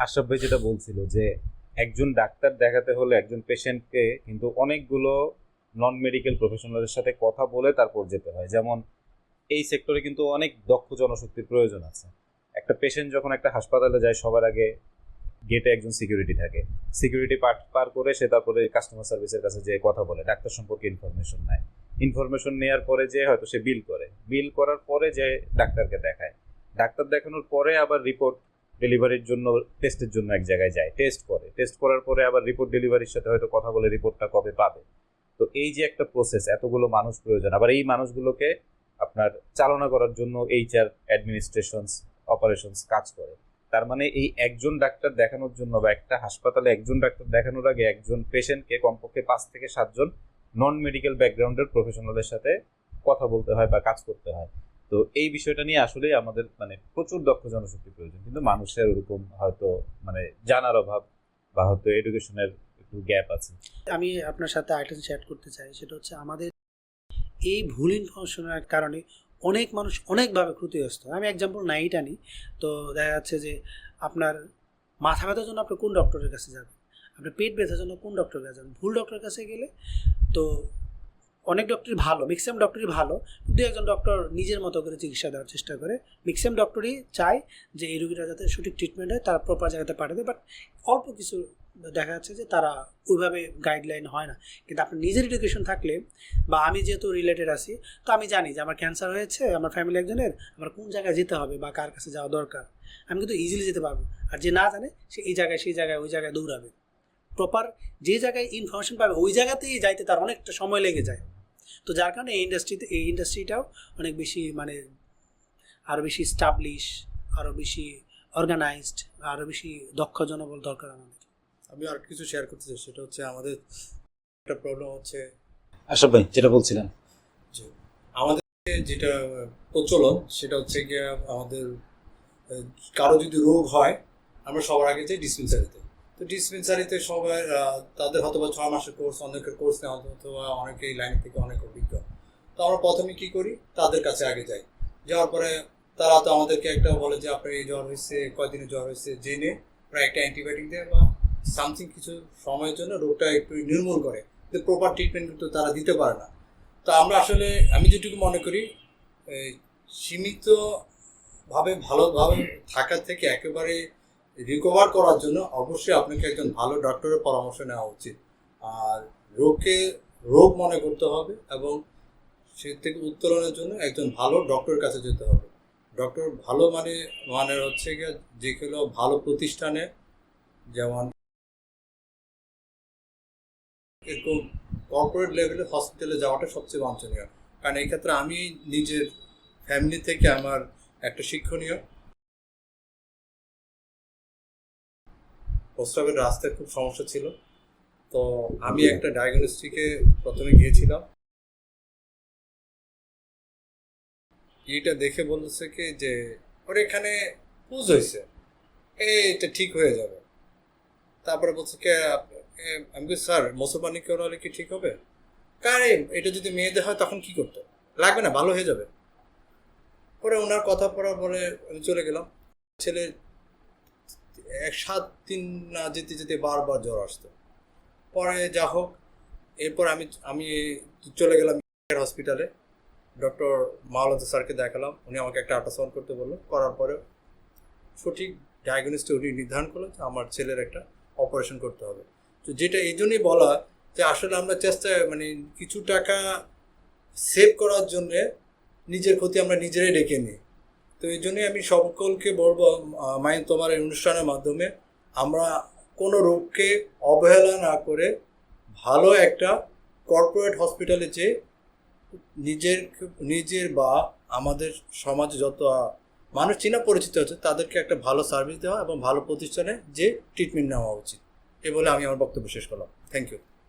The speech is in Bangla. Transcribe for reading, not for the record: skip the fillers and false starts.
আশরাফ ভাই যেটা বলছিল যে একজন ডাক্তার দেখাতে হলে একজন পেশেন্টকে কিন্তু অনেকগুলো নন মেডিকেল প্রফেশনালের সাথে কথা বলে তারপর যেতে হয়। যেমন এই সেক্টরে কিন্তু অনেক দক্ষ জনশক্তির প্রয়োজন আছে। একটা পেশেন্ট যখন একটা হাসপাতালে যায় সবার আগে গেটে একজন সিকিউরিটি থাকে। সিকিউরিটি পার করে সে তারপরে কাস্টমার সার্ভিসের কাছে যেয়ে কথা বলে, ডাক্তার সম্পর্কে ইনফরমেশন নেয়। ইনফরমেশন নেওয়ার পরে যে হয়তো সে বিল করে, বিল করার পরে যে ডাক্তারকে দেখায়। ডাক্তার দেখানোর পরে আবার রিপোর্ট ডেলিভারির জন্য টেস্টের জন্য এক জায়গায় যায়, টেস্ট করে, টেস্ট করার পরে আবার রিপোর্ট ডেলিভারির সাথে হয়তো কথা বলে রিপোর্টটা কবে পাবে। তো এই যে একটা প্রসেস, এতগুলো মানুষ প্রয়োজন, আবার এই মানুষগুলোকে আপনার চালনা করার জন্য এইচআর, অ্যাডমিনিস্ট্রেশনস, অপারেশনস কাজ করে। তার মানে এই একজন ডাক্তার দেখানোর জন্য বা একটা হাসপাতালে একজন ডাক্তার দেখানোর আগে একজন পেশেন্টকে কমপক্ষে 5 থেকে 7 জন নন মেডিকেল ব্যাকগ্রাউন্ডের প্রফেশনালের সাথে কথা বলতে হয় বা কাজ করতে হয়। তো এই বিষয়টা নিয়ে আসলেই আমাদের মানে প্রচুর দক্ষ জনশক্তি প্রয়োজন, কিন্তু মানুষের ওরকম হয়তো মানে জানার অভাব বা হয়তো এডুকেশনের একটু গ্যাপ আছে। আমি আপনার সাথে আরেকটা জিনিস অ্যাড করতে চাই, সেটা হচ্ছে আমাদের এই ভুল ইনফরমেশনের কারণে অনেক মানুষ অনেকভাবে ক্ষতিগ্রস্ত হয়। আমি এক্সাম্পল নাইট আনি, তো দেখা যাচ্ছে যে আপনার মাথা ব্যথার জন্য আপনি কোন ডক্টরের কাছে যাবেন, আপনার পেট ব্যথার জন্য কোন ডক্টরের কাছে যাবেন, ভুল ডক্টরের কাছে গেলে তো অনেক ডক্টরই ভালো, ম্যাক্সিমাম ডক্টরই ভালো, দু একজন ডক্টর নিজের মতো করে চিকিৎসা দেওয়ার চেষ্টা করে। ম্যাক্সিমাম ডক্টরই চায় যে এই রোগীটা যাতে সঠিক ট্রিটমেন্ট হয়, তারা প্রপার জায়গাতে পাঠাবে। বাট অল্প কিছু দেখা যাচ্ছে যে তারা ওইভাবে গাইডলাইন হয় না। কিন্তু আপনার নিজের এডুকেশন থাকলে, বা আমি যেহেতু রিলেটেড আছি, তো আমি জানি যে আমার ক্যান্সার হয়েছে, আমার ফ্যামিলি একজনের, আমার কোন জায়গায় যেতে হবে বা কার কাছে যাওয়া দরকার, আমি কিন্তু ইজিলি যেতে পারবো। আর যে না জানে সে এই জায়গায় সেই জায়গায় ওই জায়গায় দৌড়াবে। প্রপার যে জায়গায় ইনফরমেশন পাবে ওই জায়গাতেই যাইতে তার অনেকটা সময় লেগে যায়। তো যার কারণে এই ইন্ডাস্ট্রিটাও অনেক বেশি মানে আরও বেশি স্টাবলিশ, আরও বেশি অর্গানাইজড, আরও বেশি দক্ষ জনবল দরকার আমাদের। আমি আর কিছু শেয়ার করতে চাই, সেটা হচ্ছে আমাদের একটা প্রবলেম হচ্ছে আশরাফ ভাই যেটা বলছিলেন, যে আমাদের যেটা প্রচলন সেটা হচ্ছে গিয়ে আমাদের কারো যদি রোগ হয় আমরা সবার আগে যাই ডিসপেন্সারিতে। তো ডিসপেন্সারিতে সবাই তাদের হয়তো বা 6 মাসের কোর্স, অনেকের কোর্স নেওয়া, অথবা অনেকেই লাইন থেকে অনেক অভিজ্ঞ। তো আমরা প্রথমে কী করি, তাদের কাছে আগে যাই। যাওয়ার পরে তারা তো আমাদেরকে একটা বলে যে আপনার এই জ্বর হয়েছে, কয়দিনে জ্বর হয়েছে জেনে প্রায় একটা অ্যান্টিবায়োটিক দেয় বা সামথিং কিছু সময়ের জন্য রোগটা একটু নির্মূল করে, কিন্তু প্রপার ট্রিটমেন্ট কিন্তু তারা দিতে পারে না। তো আমরা আসলে আমি যেটুকু মনে করি সীমিতভাবে ভালোভাবে থাকার থেকে একেবারে রিকভার করার জন্য অবশ্যই আপনাকে একজন ভালো ডক্টরের পরামর্শ নেওয়া উচিত। আর রোগকে রোগ মনে করতে হবে এবং সে থেকে উত্তরণের জন্য একজন ভালো ডক্টরের কাছে যেতে হবে। ডক্টর ভালো মানে হচ্ছে গিয়ে যেগুলো ভালো প্রতিষ্ঠানে, যেমন এরকম কর্পোরেট লেভেলে হসপিটালে যাওয়াটা সবচেয়ে বাঞ্ছনীয়। কারণ এই ক্ষেত্রে আমি নিজের ফ্যামিলি থেকে আমার একটা শিক্ষণীয়, প্রস্রাবের রাস্তায় খুব সমস্যা ছিল। তো আমি একটা ডায়াগনস্টিকে প্রথমে গিয়েছিলাম, এইটা দেখে বলতেছে কি যে ওর এখানে পুজ হয়েছে, এটা ঠিক হয়ে যাবে। তারপরে বলছে কে আমি বলছি স্যার মোসোপানি করালে কি ঠিক হবে? কারে এটা যদি মেয়েদের হয় তখন কি করতে লাগবে না, ভালো হয়ে যাবে। পরে ওনার কথা পড়ার পরে আমি চলে গেলাম। ছেলে 7 দিন না যেতে যেতে বারবার জ্বর আসতো। পরে যা হোক, এরপর আমি আমি চলে গেলাম হসপিটালে, ডক্টর মাওলানা স্যারকে দেখালাম। উনি আমাকে একটা আল্ট্রাসাউন্ড করতে বললো, করার পরে সঠিক ডায়াগনোসিস উনি নির্ধারণ করলো যে আমার ছেলের একটা অপারেশন করতে হবে। তো যেটা এই জন্যই বলা যে আসলে আমরা চেষ্টায় কিছু টাকা সেভ করার জন্যে নিজের ক্ষতি আমরা নিজেরাই ডেকে নিই। তো এই জন্যই আমি সকলকে বলবো, তোমার এই অনুষ্ঠানের মাধ্যমে আমরা কোনো রোগকে অবহেলা না করে ভালো একটা কর্পোরেট হসপিটালে যেয়ে নিজের বা আমাদের সমাজে যত মানুষ চেনা পরিচিত আছে তাদেরকে একটা ভালো সার্ভিস দেওয়া এবং ভালো প্রতিষ্ঠানে যে ট্রিটমেন্ট নেওয়া উচিত, এ বলে আমি আমার বক্তব্য শেষ করলাম। Thank you.